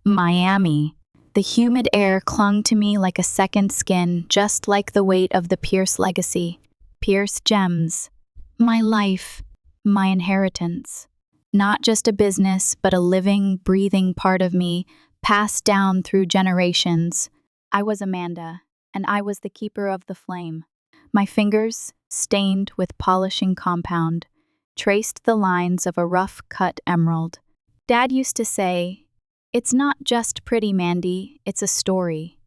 Miami. The humid air clung to me like a second skin, just like the weight of the Pierce legacy. Pierce gems. My life. My inheritance. Not just a business, but a living, breathing part of me, passed down through generations. I was Amanda, and I was the keeper of the flame. My fingers, stained with polishing compound, traced the lines of a rough-cut emerald. Dad used to say, "It's not just pretty, Mandy, it's a story."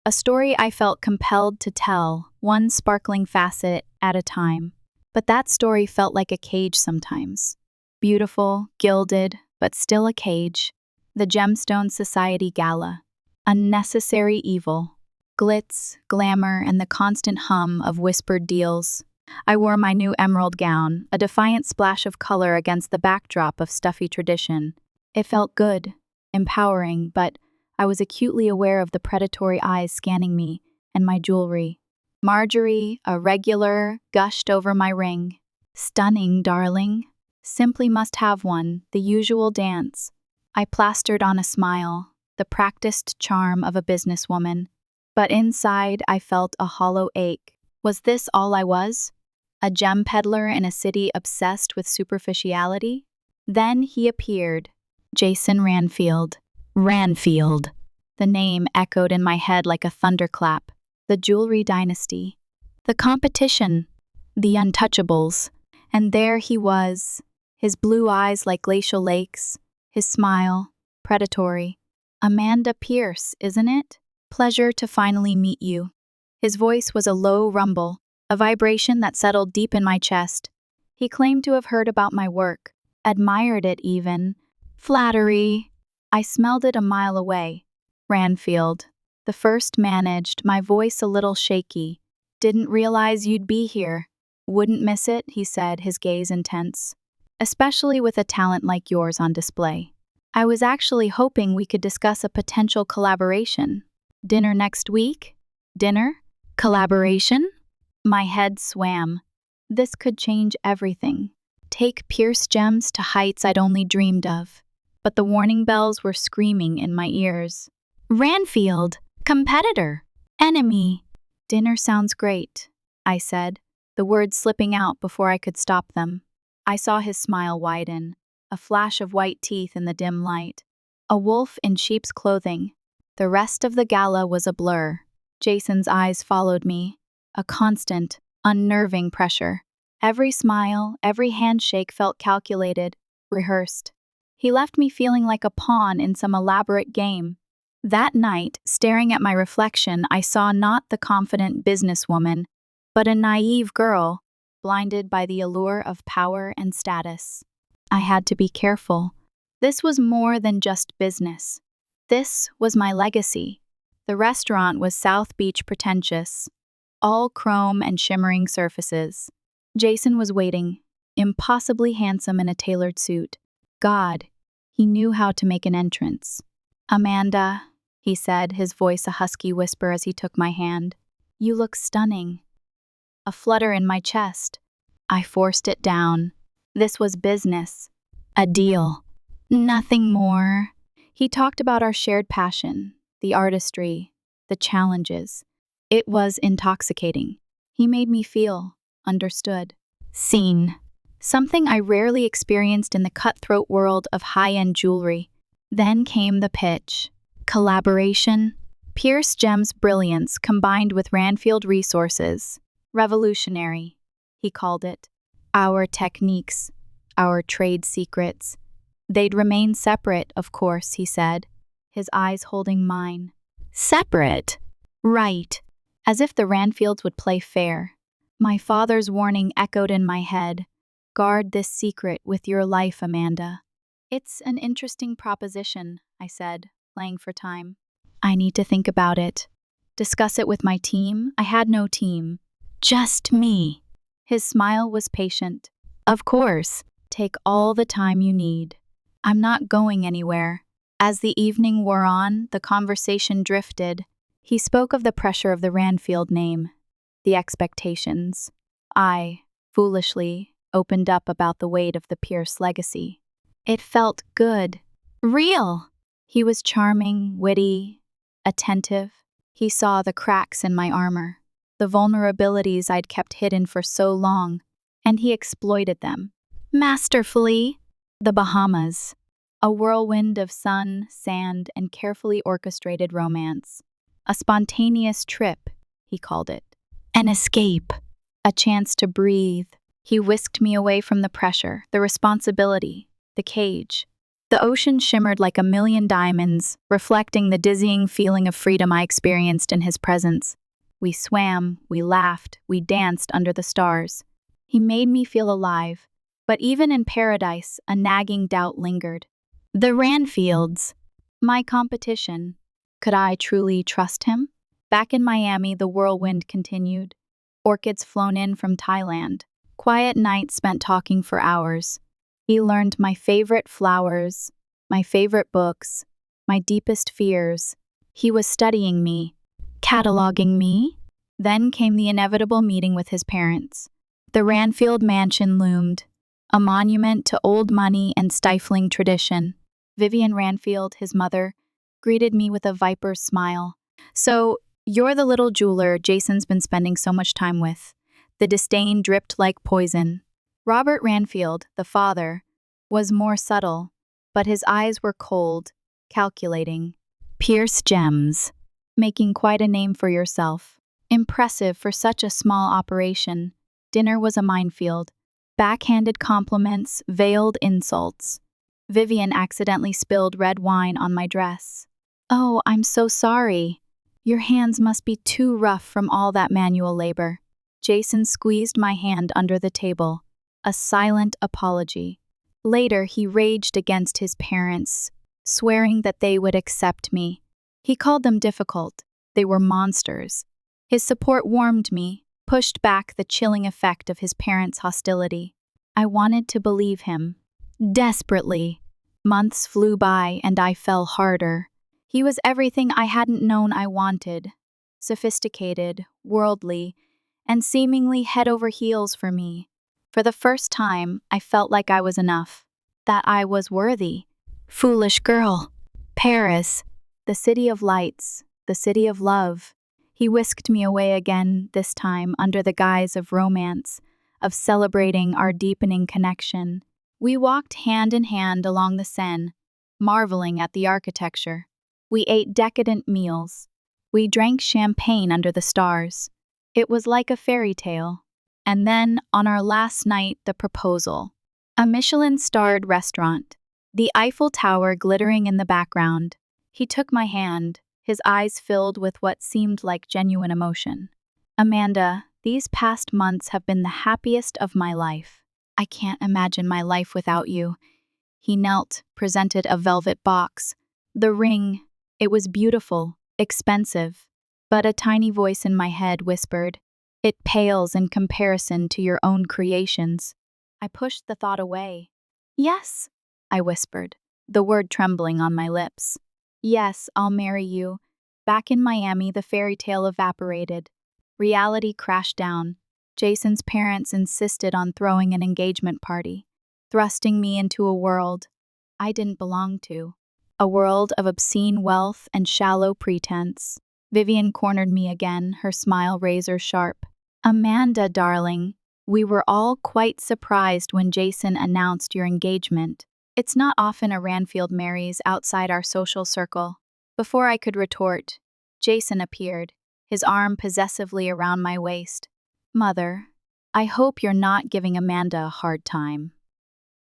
A story I felt compelled to tell, one sparkling facet at a time. But that story felt like a cage sometimes. Beautiful, gilded, but still a cage. The Gemstone Society Gala. Unnecessary evil. Glitz, glamour, and the constant hum of whispered deals. I wore my new emerald gown, a defiant splash of color against the backdrop of stuffy tradition. It felt good, empowering, but I was acutely aware of the predatory eyes scanning me and my jewelry. Marjorie, a regular, gushed over my ring. "Stunning, darling. Simply must have one, the usual dance." I plastered on a smile, the practiced charm of a businesswoman. But inside, I felt a hollow ache. Was this all I was? A gem peddler in a city obsessed with superficiality? Then he appeared. Jason Ranfield. Ranfield. The name echoed in my head like a thunderclap. The jewelry dynasty. The competition. The untouchables. And there he was, his blue eyes like glacial lakes, his smile, predatory. "Amanda Pierce, isn't it? Pleasure to finally meet you." His voice was a low rumble, a vibration that settled deep in my chest. He claimed to have heard about my work, admired it even. Flattery. I smelled it a mile away. Ranfield. The first managed, my voice a little shaky. "Didn't realize you'd be here." "Wouldn't miss it," he said, his gaze intense. "Especially with a talent like yours on display. I was actually hoping we could discuss a potential collaboration." "Dinner next week? Dinner? Collaboration?" My head swam. This could change everything. Take Pierce Gems to heights I'd only dreamed of. But the warning bells were screaming in my ears. "Ranfield! Competitor! Enemy!" "Dinner sounds great," I said, the words slipping out before I could stop them. I saw his smile widen, a flash of white teeth in the dim light. A wolf in sheep's clothing. The rest of the gala was a blur. Jason's eyes followed me, a constant, unnerving pressure. Every smile, every handshake felt calculated, rehearsed. He left me feeling like a pawn in some elaborate game. That night, staring at my reflection, I saw not the confident businesswoman, but a naive girl, blinded by the allure of power and status. I had to be careful. This was more than just business. This was my legacy. The restaurant was South Beach pretentious, all chrome and shimmering surfaces. Jason was waiting, impossibly handsome in a tailored suit. God, he knew how to make an entrance. "Amanda," he said, his voice a husky whisper as he took my hand. "You look stunning." A flutter in my chest. I forced it down. This was business. A deal. Nothing more. He talked about our shared passion, the artistry, the challenges. It was intoxicating. He made me feel understood, seen. Something I rarely experienced in the cutthroat world of high-end jewelry. Then came the pitch. Collaboration. Pierce Gems' brilliance combined with Ranfield resources. Revolutionary, he called it. Our techniques, our trade secrets. They'd remain separate, of course, he said, his eyes holding mine. Separate? Right. As if the Ranfields would play fair. My father's warning echoed in my head. Guard this secret with your life, Amanda. It's an interesting proposition, I said, playing for time. I need to think about it. Discuss it with my team? I had no team. Just me. His smile was patient. Of course. Take all the time you need. I'm not going anywhere. As the evening wore on, the conversation drifted. He spoke of the pressure of the Ranfield name, the expectations. I, foolishly, opened up about the weight of the Pierce legacy. It felt good. Real. He was charming, witty, attentive. He saw the cracks in my armor, the vulnerabilities I'd kept hidden for so long, and he exploited them. Masterfully. The Bahamas. A whirlwind of sun, sand, and carefully orchestrated romance. A spontaneous trip, he called it. An escape. A chance to breathe. He whisked me away from the pressure, the responsibility, the cage. The ocean shimmered like a million diamonds, reflecting the dizzying feeling of freedom I experienced in his presence. We swam, we laughed, we danced under the stars. He made me feel alive, but even in paradise, a nagging doubt lingered. The Ranfields. My competition. Could I truly trust him? Back in Miami, the whirlwind continued. Orchids flown in from Thailand. Quiet nights spent talking for hours. He learned my favorite flowers, my favorite books, my deepest fears. He was studying me, cataloging me. Then came the inevitable meeting with his parents. The Ranfield mansion loomed, a monument to old money and stifling tradition. Vivian Ranfield, his mother, greeted me with a viper's smile. "So, you're the little jeweler Jason's been spending so much time with." The disdain dripped like poison. Robert Ranfield, the father, was more subtle, but his eyes were cold, calculating. "Pierce gems. Making quite a name for yourself. Impressive for such a small operation." Dinner was a minefield. Backhanded compliments, veiled insults. Vivian accidentally spilled red wine on my dress. "Oh, I'm so sorry. Your hands must be too rough from all that manual labor." Jason squeezed my hand under the table, a silent apology. Later, he raged against his parents, swearing that they would accept me. He called them difficult. They were monsters. His support warmed me, pushed back the chilling effect of his parents' hostility. I wanted to believe him. Desperately. Months flew by and I fell harder. He was everything I hadn't known I wanted. Sophisticated, worldly, and seemingly head over heels for me. For the first time, I felt like I was enough, that I was worthy. Foolish girl. Paris, the city of lights, the city of love. He whisked me away again, this time under the guise of romance, of celebrating our deepening connection. We walked hand in hand along the Seine, marveling at the architecture. We ate decadent meals. We drank champagne under the stars. It was like a fairy tale. And then, on our last night, the proposal. A Michelin-starred restaurant. The Eiffel Tower glittering in the background. He took my hand, his eyes filled with what seemed like genuine emotion. "Amanda, these past months have been the happiest of my life. I can't imagine my life without you." He knelt, presented a velvet box. The ring, it was beautiful, expensive, but a tiny voice in my head whispered, "It pales in comparison to your own creations." I pushed the thought away. "Yes," I whispered, the word trembling on my lips. "Yes, I'll marry you." Back in Miami, the fairy tale evaporated. Reality crashed down. Jason's parents insisted on throwing an engagement party, thrusting me into a world I didn't belong to. A world of obscene wealth and shallow pretense. Vivian cornered me again, her smile razor sharp. "Amanda, darling, we were all quite surprised when Jason announced your engagement. It's not often a Ranfield marries outside our social circle." Before I could retort, Jason appeared, his arm possessively around my waist. "Mother, I hope you're not giving Amanda a hard time."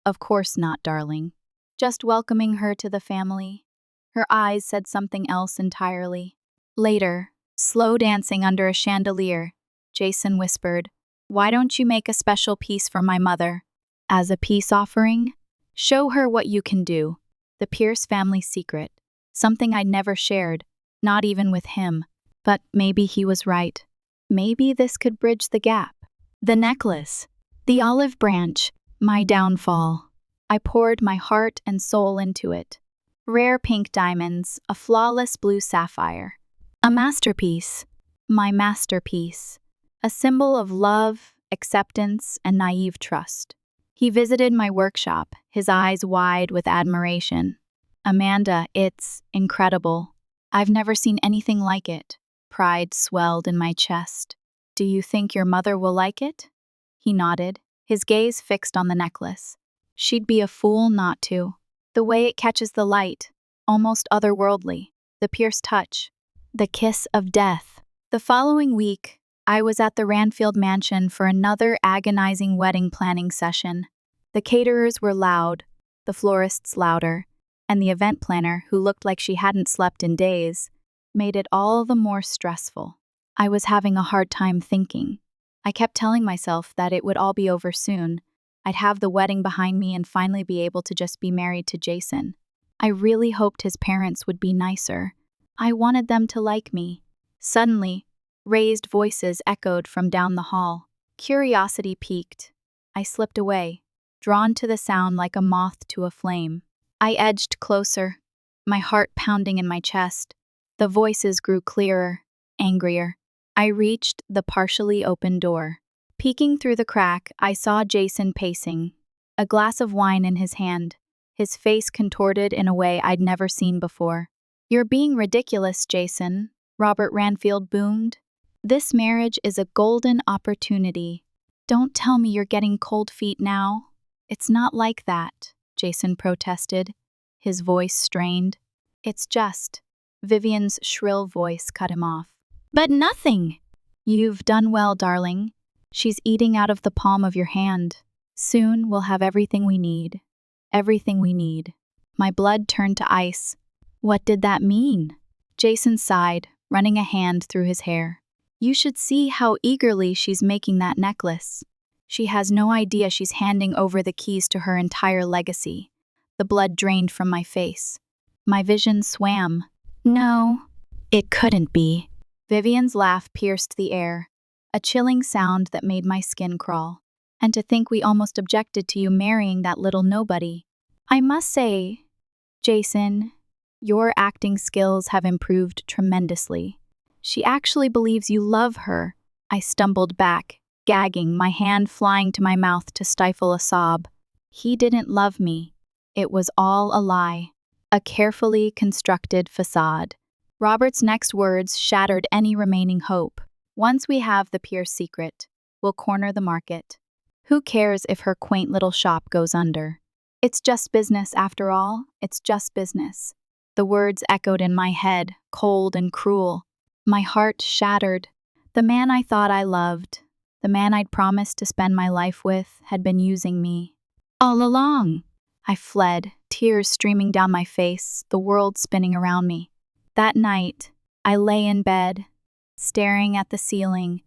"Of course not, darling. Just welcoming her to the family." Her eyes said something else entirely. Later, slow dancing under a chandelier, Jason whispered, "Why don't you make a special piece for my mother? As a peace offering? Show her what you can do." The Pierce family secret. Something I'd never shared, not even with him. But maybe he was right. Maybe this could bridge the gap. The necklace. The olive branch. My downfall. I poured my heart and soul into it. Rare pink diamonds, a flawless blue sapphire. A masterpiece. My masterpiece. A symbol of love, acceptance, and naive trust. He visited my workshop, his eyes wide with admiration. Amanda, it's incredible. I've never seen anything like it. Pride swelled in my chest. Do you think your mother will like it? He nodded, his gaze fixed on the necklace. She'd be a fool not to. The way it catches the light, almost otherworldly. The pierced touch. The kiss of death. The following week, I was at the Ranfield mansion for another agonizing wedding planning session. The caterers were loud, the florists louder, and the event planner, who looked like she hadn't slept in days, made it all the more stressful. I was having a hard time thinking. I kept telling myself that it would all be over soon. I'd have the wedding behind me and finally be able to just be married to Jason. I really hoped his parents would be nicer. I wanted them to like me. Suddenly, raised voices echoed from down the hall. Curiosity piqued. I slipped away, drawn to the sound like a moth to a flame. I edged closer, my heart pounding in my chest. The voices grew clearer, angrier. I reached the partially open door. Peeking through the crack, I saw Jason pacing, a glass of wine in his hand, his face contorted in a way I'd never seen before. "You're being ridiculous, Jason," Robert Ranfield boomed. "This marriage is a golden opportunity. Don't tell me you're getting cold feet now." "It's not like that," Jason protested, his voice strained. "It's just..." Vivian's shrill voice cut him off. "But nothing!" "You've done well, darling. She's eating out of the palm of your hand. Soon we'll have everything we need. Everything we need." My blood turned to ice. What did that mean? Jason sighed, running a hand through his hair. "You should see how eagerly she's making that necklace. She has no idea she's handing over the keys to her entire legacy." The blood drained from my face. My vision swam. No, it couldn't be. Vivian's laugh pierced the air, a chilling sound that made my skin crawl. "And to think we almost objected to you marrying that little nobody. I must say, Jason, your acting skills have improved tremendously. She actually believes you love her." I stumbled back, gagging, my hand flying to my mouth to stifle a sob. He didn't love me. It was all a lie, a carefully constructed facade. Robert's next words shattered any remaining hope. "Once we have the pure secret, we'll corner the market. Who cares if her quaint little shop goes under? It's just business after all, it's just business." The words echoed in my head, cold and cruel. My heart shattered. The man I thought I loved, the man I'd promised to spend my life with, had been using me. All along. I fled, tears streaming down my face, the world spinning around me. That night, I lay in bed, staring at the ceiling,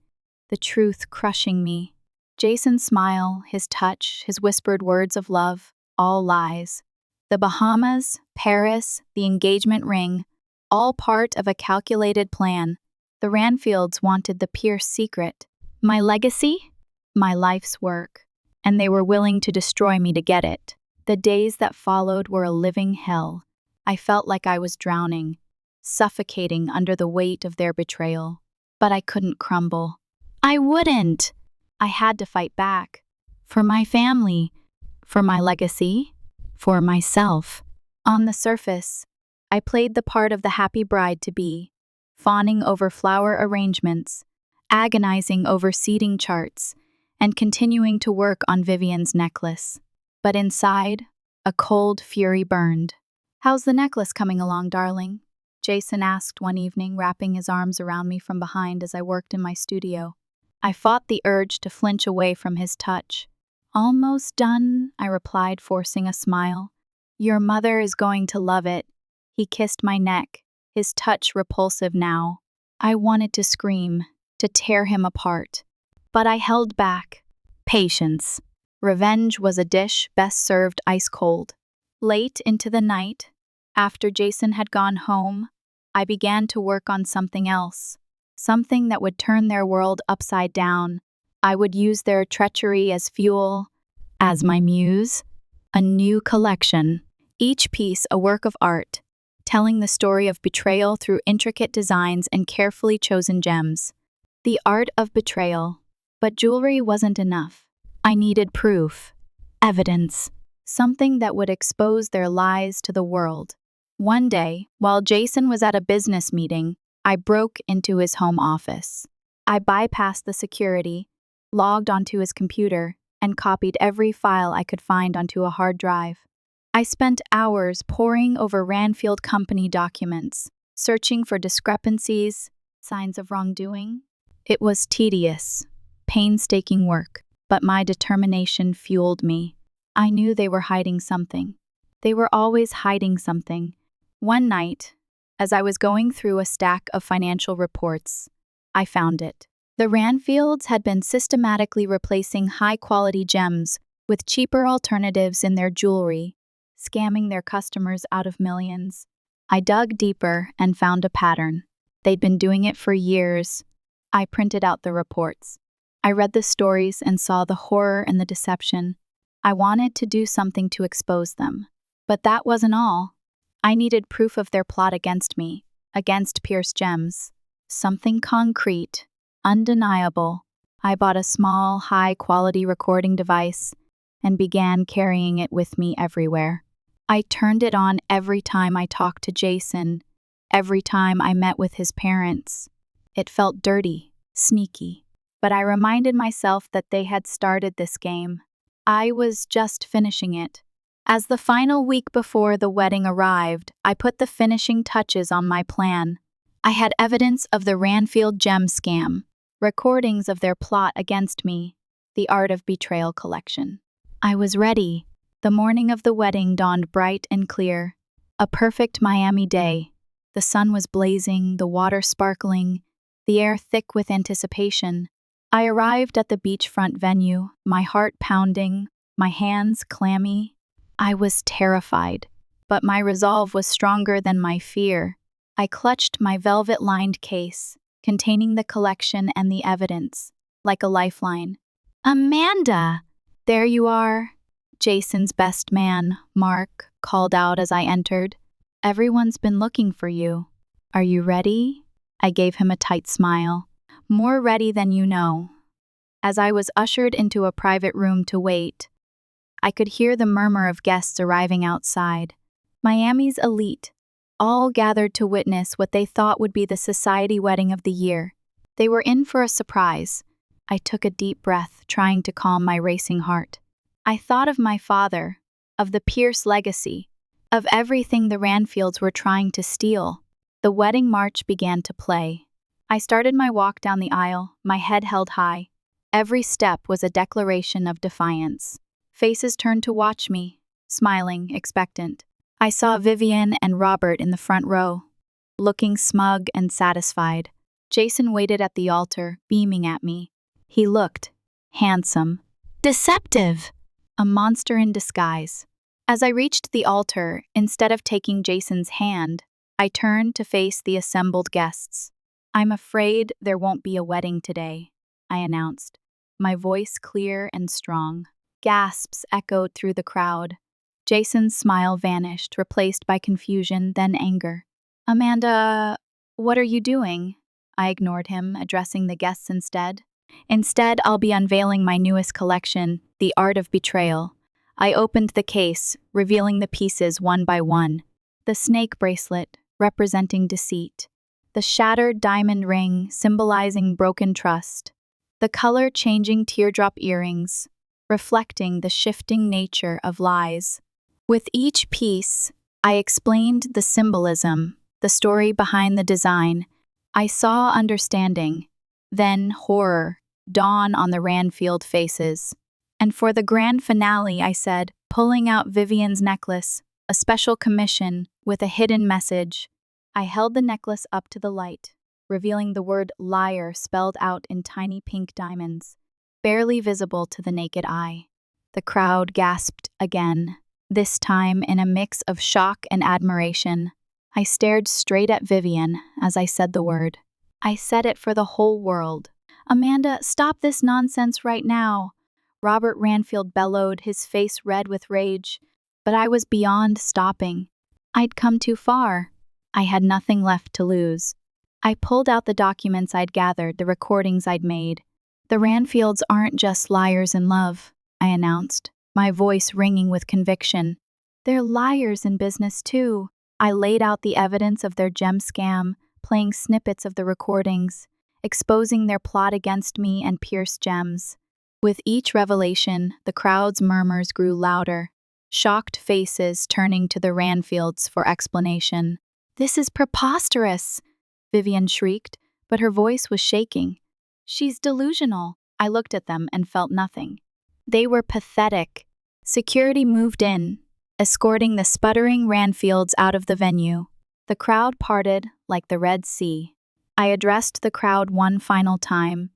the truth crushing me. Jason's smile, his touch, his whispered words of love, all lies. The Bahamas, Paris, the engagement ring, all part of a calculated plan. The Ranfields wanted the Pierce secret. My legacy? My life's work. And they were willing to destroy me to get it. The days that followed were a living hell. I felt like I was drowning, suffocating under the weight of their betrayal. But I couldn't crumble. I wouldn't! I had to fight back. For my family. For my legacy. For myself. On the surface, I played the part of the happy bride-to-be, fawning over flower arrangements, agonizing over seating charts, and continuing to work on Vivian's necklace. But inside, a cold fury burned. "How's the necklace coming along, darling?" Jason asked one evening, wrapping his arms around me from behind as I worked in my studio. I fought the urge to flinch away from his touch. "Almost done," I replied, forcing a smile. "Your mother is going to love it." He kissed my neck, his touch repulsive now. I wanted to scream, to tear him apart. But I held back. Patience. Revenge was a dish best served ice cold. Late into the night, after Jason had gone home, I began to work on something else. Something that would turn their world upside down. I would use their treachery as fuel, as my muse. A new collection, each piece a work of art, telling the story of betrayal through intricate designs and carefully chosen gems. The art of betrayal. But jewelry wasn't enough. I needed proof, evidence, something that would expose their lies to the world. One day, while Jason was at a business meeting, I broke into his home office. I bypassed the security, logged onto his computer, and copied every file I could find onto a hard drive. I spent hours poring over Ranfield Company documents, searching for discrepancies, signs of wrongdoing. It was tedious, painstaking work, but my determination fueled me. I knew they were hiding something. They were always hiding something. One night, as I was going through a stack of financial reports, I found it. The Ranfields had been systematically replacing high-quality gems with cheaper alternatives in their jewelry, scamming their customers out of millions. I dug deeper and found a pattern. They'd been doing it for years. I printed out the reports. I read the stories and saw the horror and the deception. I wanted to do something to expose them. But that wasn't all. I needed proof of their plot against me, against Pierce Gems. Something concrete, undeniable. I bought a small, high-quality recording device and began carrying it with me everywhere. I turned it on every time I talked to Jason, every time I met with his parents. It felt dirty, sneaky, but I reminded myself that they had started this game. I was just finishing it. As the final week before the wedding arrived, I put the finishing touches on my plan. I had evidence of the Ranfield gem scam, recordings of their plot against me, the Art of Betrayal collection. I was ready. The morning of the wedding dawned bright and clear. A perfect Miami day. The sun was blazing, the water sparkling, the air thick with anticipation. I arrived at the beachfront venue, my heart pounding, my hands clammy. I was terrified, but my resolve was stronger than my fear. I clutched my velvet-lined case, containing the collection and the evidence, like a lifeline. "Amanda! There you are!" Jason's best man, Mark, called out as I entered. "Everyone's been looking for you. Are you ready?" I gave him a tight smile. "More ready than you know." As I was ushered into a private room to wait, I could hear the murmur of guests arriving outside. Miami's elite, all gathered to witness what they thought would be the society wedding of the year. They were in for a surprise. I took a deep breath, trying to calm my racing heart. I thought of my father, of the Pierce legacy, of everything the Ranfields were trying to steal. The wedding march began to play. I started my walk down the aisle, my head held high. Every step was a declaration of defiance. Faces turned to watch me, smiling, expectant. I saw Vivian and Robert in the front row, looking smug and satisfied. Jason waited at the altar, beaming at me. He looked handsome, deceptive, a monster in disguise. As I reached the altar, instead of taking Jason's hand, I turned to face the assembled guests. "I'm afraid there won't be a wedding today," I announced, my voice clear and strong. Gasps echoed through the crowd. Jason's smile vanished, replaced by confusion, then anger. "Amanda, what are you doing?" I ignored him, addressing the guests instead. "Instead, I'll be unveiling my newest collection, The Art of Betrayal." I opened the case, revealing the pieces one by one. The snake bracelet, representing deceit. The shattered diamond ring, symbolizing broken trust. The color-changing teardrop earrings, reflecting the shifting nature of lies. With each piece, I explained the symbolism, the story behind the design. I saw understanding, then horror, dawn on the Ranfield faces. And for the grand finale, I said, pulling out Vivian's necklace, a special commission with a hidden message. I held the necklace up to the light, revealing the word liar spelled out in tiny pink diamonds, barely visible to the naked eye. The crowd gasped again, this time in a mix of shock and admiration. I stared straight at Vivian as I said the word. I said it for the whole world. "Amanda, stop this nonsense right now." Robert Ranfield bellowed, his face red with rage. But I was beyond stopping. I'd come too far. I had nothing left to lose. I pulled out the documents I'd gathered, the recordings I'd made. "The Ranfields aren't just liars in love," I announced, my voice ringing with conviction. "They're liars in business too. I laid out the evidence of their gem scam, playing snippets of the recordings, exposing their plot against me and Pierce Gems. With each revelation, the crowd's murmurs grew louder, shocked faces turning to the Ranfields for explanation. "This is preposterous," Vivian shrieked, but her voice was shaking. "She's delusional." I looked at them and felt nothing. They were pathetic. Security moved in, escorting the sputtering Ranfields out of the venue. The crowd parted like the Red Sea. I addressed the crowd one final time,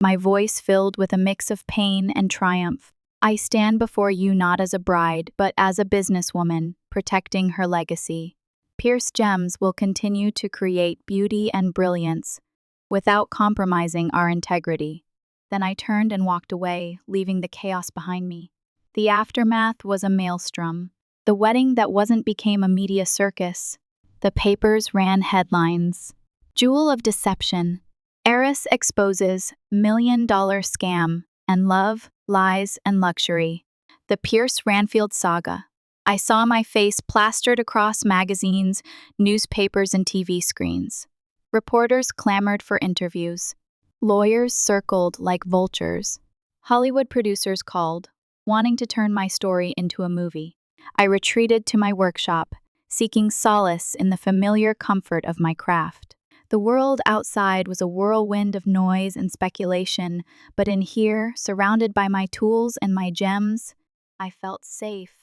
my voice filled with a mix of pain and triumph. "I stand before you not as a bride, but as a businesswoman, protecting her legacy. Pierce Gems will continue to create beauty and brilliance without compromising our integrity." Then I turned and walked away, leaving the chaos behind me. The aftermath was a maelstrom. The wedding that wasn't became a media circus. The papers ran headlines. "Jewel of deception. Heiress exposes $1 million scam and love, lies, and luxury. The Pierce Ranfield saga." I saw my face plastered across magazines, newspapers, and TV screens. Reporters clamored for interviews. Lawyers circled like vultures. Hollywood producers called, wanting to turn my story into a movie. I retreated to my workshop, seeking solace in the familiar comfort of my craft. The world outside was a whirlwind of noise and speculation, but in here, surrounded by my tools and my gems, I felt safe.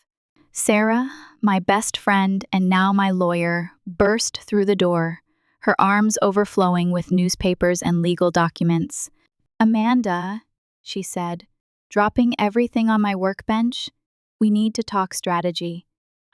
Sarah, my best friend and now my lawyer, burst through the door, her arms overflowing with newspapers and legal documents. "Amanda," she said, dropping everything on my workbench, "we need to talk strategy."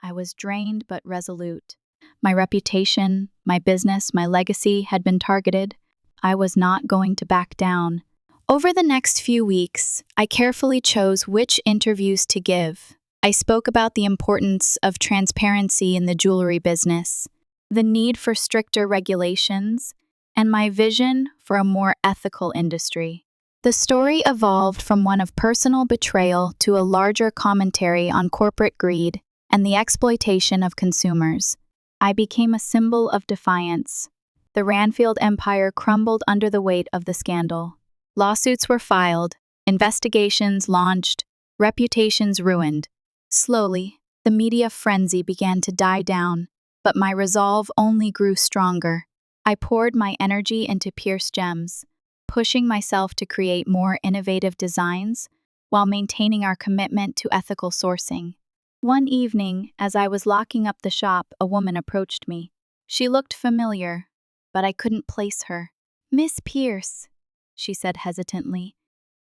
I was drained but resolute. My reputation, my business, my legacy had been targeted. I was not going to back down. Over the next few weeks, I carefully chose which interviews to give. I spoke about the importance of transparency in the jewelry business, the need for stricter regulations, and my vision for a more ethical industry. The story evolved from one of personal betrayal to a larger commentary on corporate greed and the exploitation of consumers. I became a symbol of defiance. The Ranfield empire crumbled under the weight of the scandal. Lawsuits were filed, investigations launched, reputations ruined. Slowly, the media frenzy began to die down, but my resolve only grew stronger. I poured my energy into Pierce Gems, pushing myself to create more innovative designs while maintaining our commitment to ethical sourcing. One evening, as I was locking up the shop, a woman approached me. She looked familiar, but I couldn't place her. "Miss Pierce," she said hesitantly,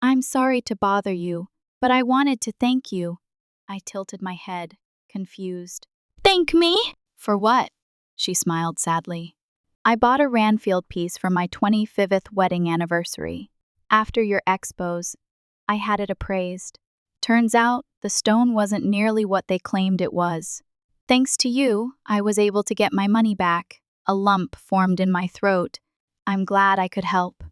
"I'm sorry to bother you, but I wanted to thank you." I tilted my head, confused. "Thank me? For what?" She smiled sadly. "I bought a Ranfield piece for my 25th wedding anniversary. After your expos, I had it appraised. Turns out, the stone wasn't nearly what they claimed it was. Thanks to you, I was able to get my money back." A lump formed in my throat. I'm glad I could help.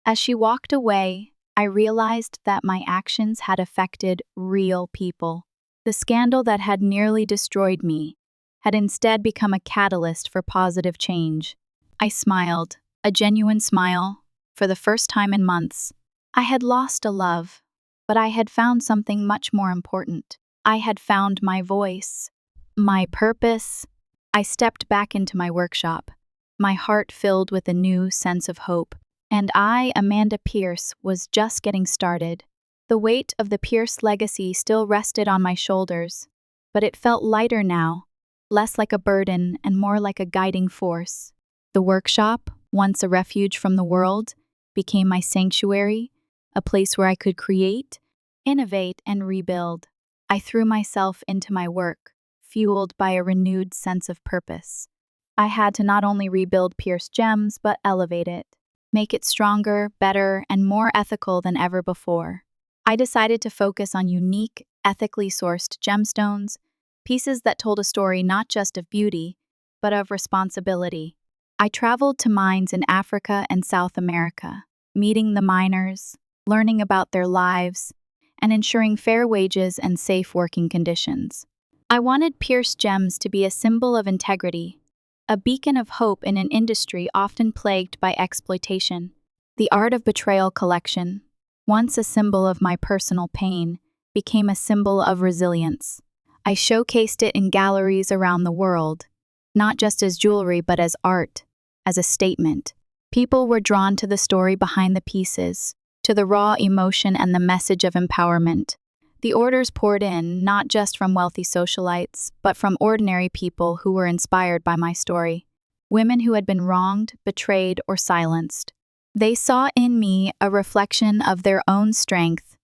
As she walked away, I realized that my actions had affected real people. The scandal that had nearly destroyed me had instead become a catalyst for positive change. I smiled, a genuine smile, for the first time in months. I had lost a love, but I had found something much more important. I had found my voice, my purpose. I stepped back into my workshop, my heart filled with a new sense of hope. And I, Amanda Pierce, was just getting started. The weight of the Pierce legacy still rested on my shoulders, but it felt lighter now, less like a burden and more like a guiding force. The workshop, once a refuge from the world, became my sanctuary, a place where I could create, innovate, and rebuild. I threw myself into my work, fueled by a renewed sense of purpose. I had to not only rebuild Pierce Gems, but elevate it, make it stronger, better, and more ethical than ever before. I decided to focus on unique, ethically sourced gemstones, pieces that told a story not just of beauty, but of responsibility. I traveled to mines in Africa and South America, meeting the miners, learning about their lives, and ensuring fair wages and safe working conditions. I wanted pierced gems to be a symbol of integrity, a beacon of hope in an industry often plagued by exploitation. The Art of Betrayal collection, once a symbol of my personal pain, became a symbol of resilience. I showcased it in galleries around the world, not just as jewelry but as art, as a statement. People were drawn to the story behind the pieces, to the raw emotion and the message of empowerment. The orders poured in, not just from wealthy socialites, but from ordinary people who were inspired by my story. Women who had been wronged, betrayed, or silenced. They saw in me a reflection of their own strength,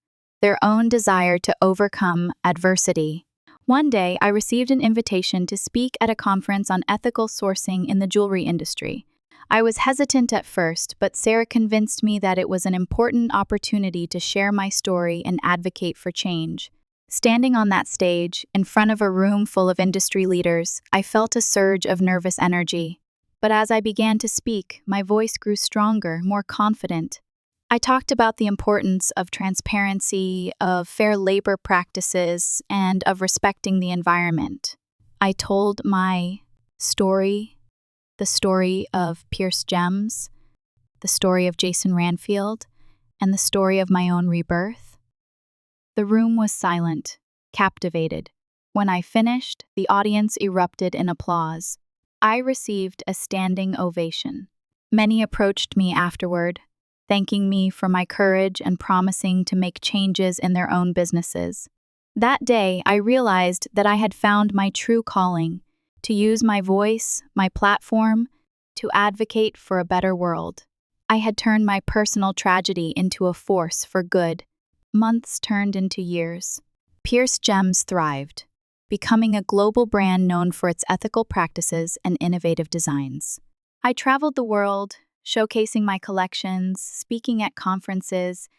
their own desire to overcome adversity. One day, I received an invitation to speak at a conference on ethical sourcing in the jewelry industry. I was hesitant at first, but Sarah convinced me that it was an important opportunity to share my story and advocate for change. Standing on that stage, in front of a room full of industry leaders, I felt a surge of nervous energy. But as I began to speak, my voice grew stronger, more confident. I talked about the importance of transparency, of fair labor practices, and of respecting the environment. I told my story, the story of pierced gems, the story of Jason Ranfield, and the story of my own rebirth. The room was silent, captivated. When I finished, the audience erupted in applause. I received a standing ovation. Many approached me afterward, thanking me for my courage and promising to make changes in their own businesses. That day, I realized that I had found my true calling, to use my voice, my platform, to advocate for a better world. I had turned my personal tragedy into a force for good. Months turned into years. Pierced Gems thrived, becoming a global brand known for its ethical practices and innovative designs. I traveled the world, showcasing my collections, speaking at conferences,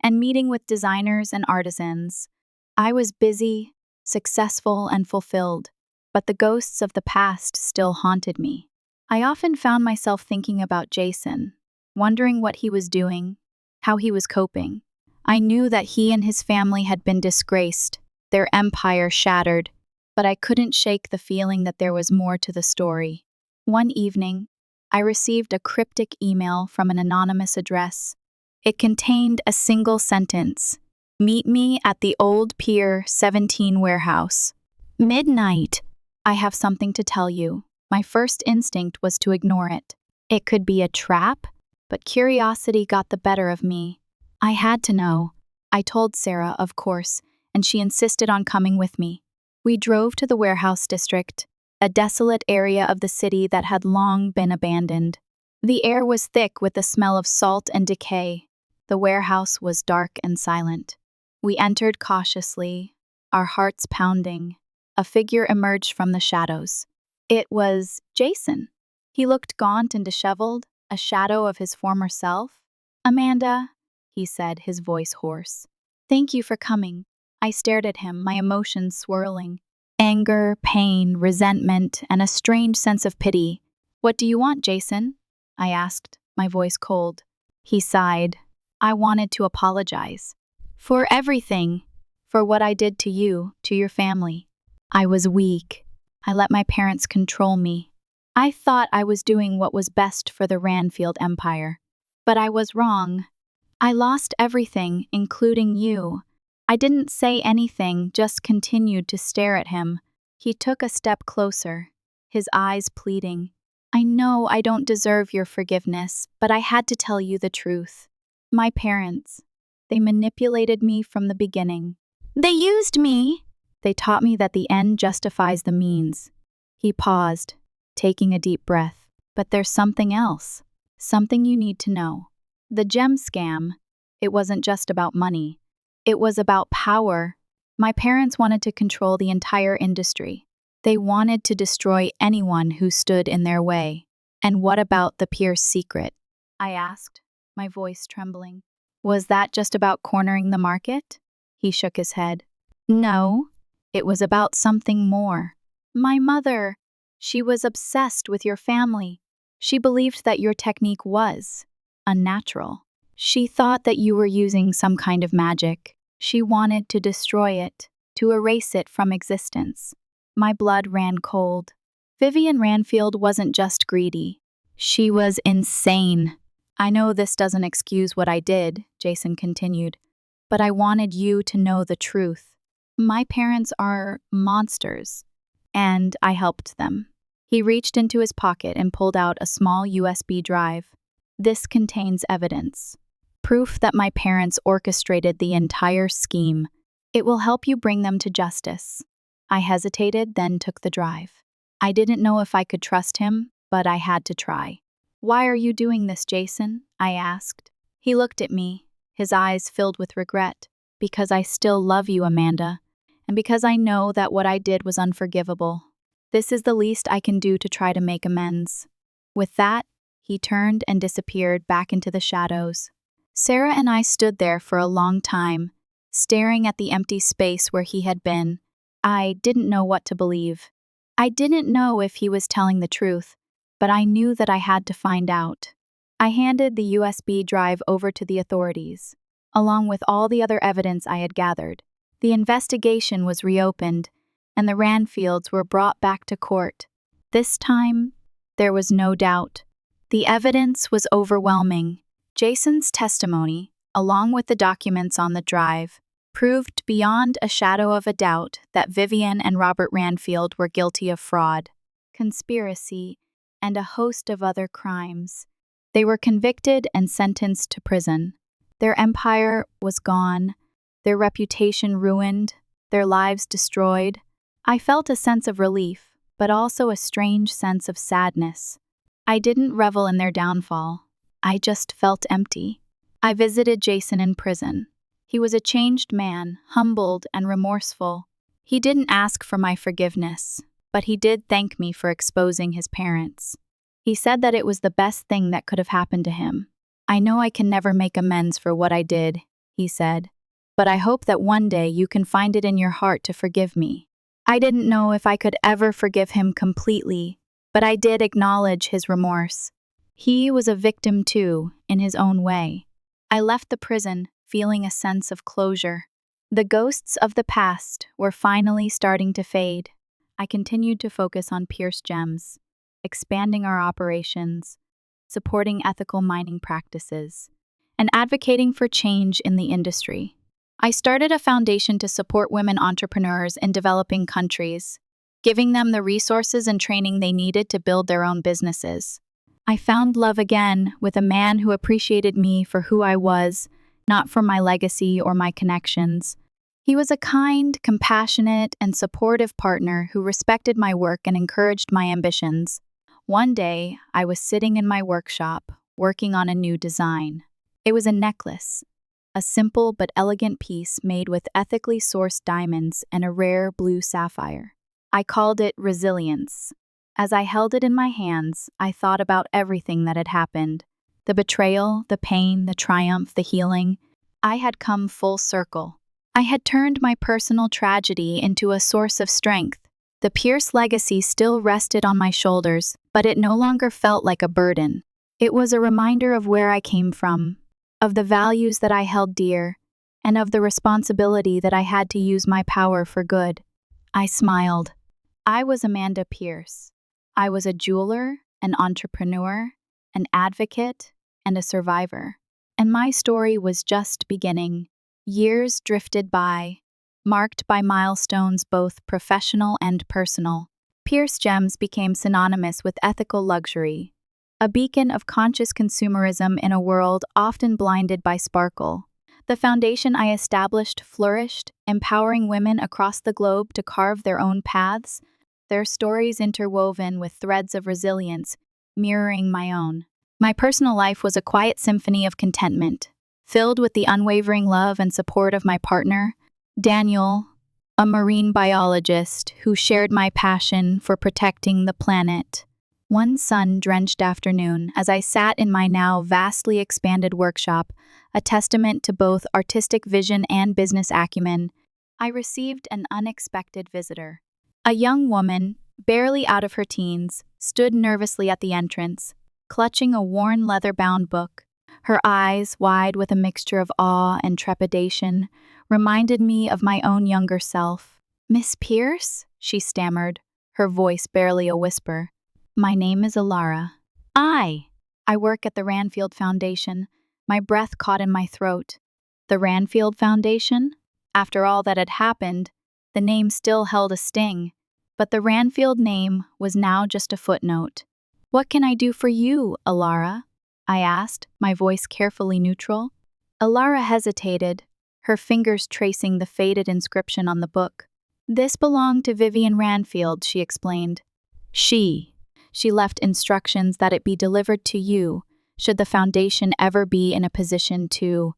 and meeting with designers and artisans. I was busy, successful, and fulfilled, but the ghosts of the past still haunted me. I often found myself thinking about Jason, wondering what he was doing, how he was coping. I knew that he and his family had been disgraced, their empire shattered, but I couldn't shake the feeling that there was more to the story. One evening, I received a cryptic email from an anonymous address. It contained a single sentence: "Meet me at the Old Pier 17 warehouse. Midnight. I have something to tell you." My first instinct was to ignore it. It could be a trap, but curiosity got the better of me. I had to know. I told Sarah, of course, and she insisted on coming with me. We drove to the warehouse district, a desolate area of the city that had long been abandoned. The air was thick with the smell of salt and decay. The warehouse was dark and silent. We entered cautiously, our hearts pounding. A figure emerged from the shadows. It was Jason. He looked gaunt and disheveled, a shadow of his former self. "Amanda," he said, his voice hoarse. "Thank you for coming." I stared at him, my emotions swirling. Anger, pain, resentment, and a strange sense of pity. "What do you want, Jason?" I asked, my voice cold. He sighed. "I wanted to apologize. For everything. For what I did to you, to your family. I was weak. I let my parents control me. I thought I was doing what was best for the Ranfield Empire. But I was wrong. I lost everything, including you." I didn't say anything, just continued to stare at him. He took a step closer, his eyes pleading. "I know I don't deserve your forgiveness, but I had to tell you the truth. My parents, they manipulated me from the beginning. They used me. They taught me that the end justifies the means." He paused, taking a deep breath. "But there's something else. Something you need to know. The gem scam, it wasn't just about money. It was about power. My parents wanted to control the entire industry. They wanted to destroy anyone who stood in their way." "And what about the Pierce secret?" I asked, my voice trembling. "Was that just about cornering the market?" He shook his head. "No, it was about something more. My mother, she was obsessed with your family. She believed that your technique was unnatural. She thought that you were using some kind of magic. She wanted to destroy it, to erase it from existence. My blood ran cold. Vivian Ranfield wasn't just greedy. She was insane. I know this doesn't excuse what I did, Jason continued, but I wanted you to know the truth. My parents are monsters, and I helped them. He reached into his pocket and pulled out a small USB drive. This contains evidence. Proof that my parents orchestrated the entire scheme. It will help you bring them to justice. I hesitated, then took the drive. I didn't know if I could trust him, but I had to try. Why are you doing this, Jason? I asked. He looked at me, his eyes filled with regret. Because I still love you, Amanda, and because I know that what I did was unforgivable. This is the least I can do to try to make amends. With that, he turned and disappeared back into the shadows. Sarah and I stood there for a long time, staring at the empty space where he had been. I didn't know what to believe. I didn't know if he was telling the truth, but I knew that I had to find out. I handed the USB drive over to the authorities, along with all the other evidence I had gathered. The investigation was reopened, and the Ranfields were brought back to court. This time, there was no doubt. The evidence was overwhelming. Jason's testimony, along with the documents on the drive, proved beyond a shadow of a doubt that Vivian and Robert Ranfield were guilty of fraud, conspiracy, and a host of other crimes. They were convicted and sentenced to prison. Their empire was gone, their reputation ruined, their lives destroyed. I felt a sense of relief, but also a strange sense of sadness. I didn't revel in their downfall. I just felt empty. I visited Jason in prison. He was a changed man, humbled and remorseful. He didn't ask for my forgiveness, but he did thank me for exposing his parents. He said that it was the best thing that could have happened to him. I know I can never make amends for what I did, he said, but I hope that one day you can find it in your heart to forgive me. I didn't know if I could ever forgive him completely, but I did acknowledge his remorse. He was a victim too, in his own way. I left the prison feeling a sense of closure. The ghosts of the past were finally starting to fade. I continued to focus on Pierce Gems, expanding our operations, supporting ethical mining practices, and advocating for change in the industry. I started a foundation to support women entrepreneurs in developing countries, giving them the resources and training they needed to build their own businesses. I found love again with a man who appreciated me for who I was, not for my legacy or my connections. He was a kind, compassionate, and supportive partner who respected my work and encouraged my ambitions. One day, I was sitting in my workshop, working on a new design. It was a necklace, a simple but elegant piece made with ethically sourced diamonds and a rare blue sapphire. I called it Resilience. As I held it in my hands, I thought about everything that had happened. The betrayal, the pain, the triumph, the healing. I had come full circle. I had turned my personal tragedy into a source of strength. The Pierce legacy still rested on my shoulders, but it no longer felt like a burden. It was a reminder of where I came from, of the values that I held dear, and of the responsibility that I had to use my power for good. I smiled. I was Amanda Pierce. I was a jeweler, an entrepreneur, an advocate, and a survivor. And my story was just beginning. Years drifted by, marked by milestones both professional and personal. Pierce Gems became synonymous with ethical luxury, a beacon of conscious consumerism in a world often blinded by sparkle. The foundation I established flourished, empowering women across the globe to carve their own paths, their stories interwoven with threads of resilience, mirroring my own. My personal life was a quiet symphony of contentment, filled with the unwavering love and support of my partner, Daniel, a marine biologist who shared my passion for protecting the planet. One sun-drenched afternoon, as I sat in my now vastly expanded workshop, a testament to both artistic vision and business acumen, I received an unexpected visitor. A young woman, barely out of her teens, stood nervously at the entrance, clutching a worn leather-bound book. Her eyes, wide with a mixture of awe and trepidation, reminded me of my own younger self. Miss Pierce? She stammered, her voice barely a whisper. My name is Alara. I work at the Ranfield Foundation. My breath caught in my throat. The Ranfield Foundation? After all that had happened, the name still held a sting. But the Ranfield name was now just a footnote. What can I do for you, Alara? I asked, my voice carefully neutral. Alara hesitated, her fingers tracing the faded inscription on the book. This belonged to Vivian Ranfield, she explained. She left instructions that it be delivered to you, should the Foundation ever be in a position to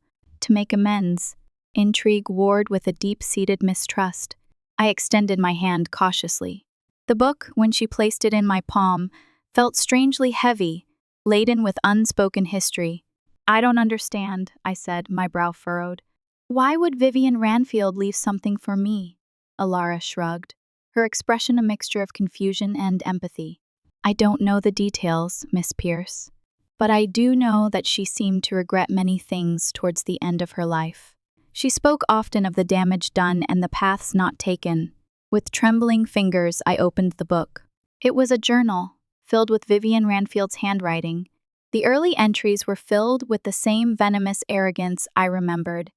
make amends. Intrigue warred with a deep-seated mistrust. I extended my hand cautiously. The book, when she placed it in my palm, felt strangely heavy, laden with unspoken history. I don't understand, I said, my brow furrowed. Why would Vivian Ranfield leave something for me? Alara shrugged, her expression a mixture of confusion and empathy. I don't know the details, Miss Pierce, but I do know that she seemed to regret many things towards the end of her life. She spoke often of the damage done and the paths not taken. With trembling fingers, I opened the book. It was a journal, filled with Vivian Ranfield's handwriting. The early entries were filled with the same venomous arrogance I remembered,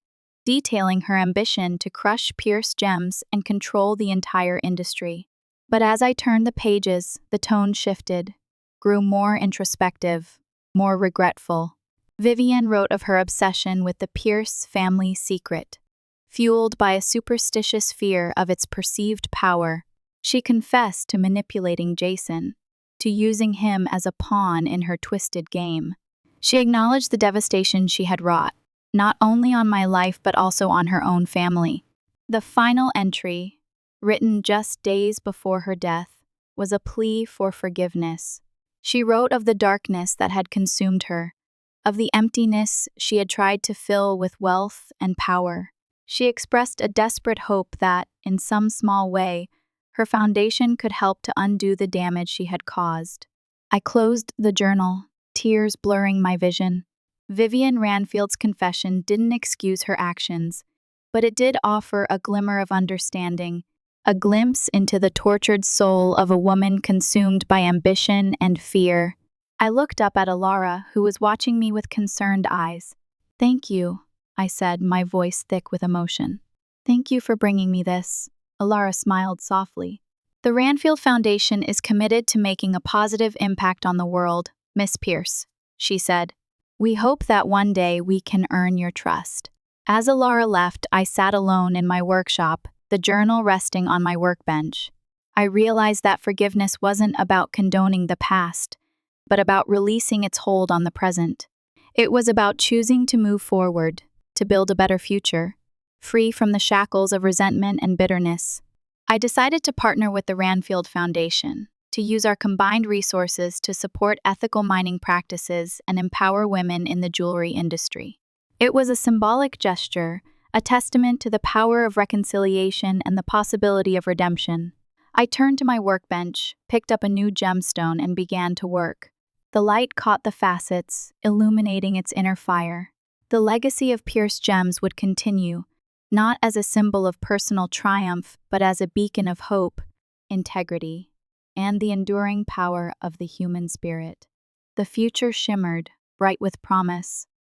detailing her ambition to crush Pierce Gems and control the entire industry. But as I turned the pages, the tone shifted, grew more introspective, more regretful. Vivian wrote of her obsession with the Pierce family secret. Fueled by a superstitious fear of its perceived power, she confessed to manipulating Jason, to using him as a pawn in her twisted game. She acknowledged the devastation she had wrought, not only on my life but also on her own family. The final entry, written just days before her death, was a plea for forgiveness. She wrote of the darkness that had consumed her, of the emptiness she had tried to fill with wealth and power. She expressed a desperate hope that, in some small way, her foundation could help to undo the damage she had caused. I closed the journal, tears blurring my vision. Vivian Ranfield's confession didn't excuse her actions, but it did offer a glimmer of understanding, a glimpse into the tortured soul of a woman consumed by ambition and fear. I looked up at Alara, who was watching me with concerned eyes. Thank you, I said, my voice thick with emotion. Thank you for bringing me this. Alara smiled softly. The Ranfield Foundation is committed to making a positive impact on the world, Miss Pierce, she said. We hope that one day we can earn your trust. As Alara left, I sat alone in my workshop, the journal resting on my workbench. I realized that forgiveness wasn't about condoning the past, but about releasing its hold on the present. It was about choosing to move forward, to build a better future, free from the shackles of resentment and bitterness. I decided to partner with the Ranfield Foundation, to use our combined resources to support ethical mining practices and empower women in the jewelry industry. It was a symbolic gesture, a testament to the power of reconciliation and the possibility of redemption. I turned to my workbench, picked up a new gemstone, and began to work. The light caught the facets, illuminating its inner fire. The legacy of Pierce Gems would continue, not as a symbol of personal triumph, but as a beacon of hope, integrity, and the enduring power of the human spirit. The future shimmered, bright with promise,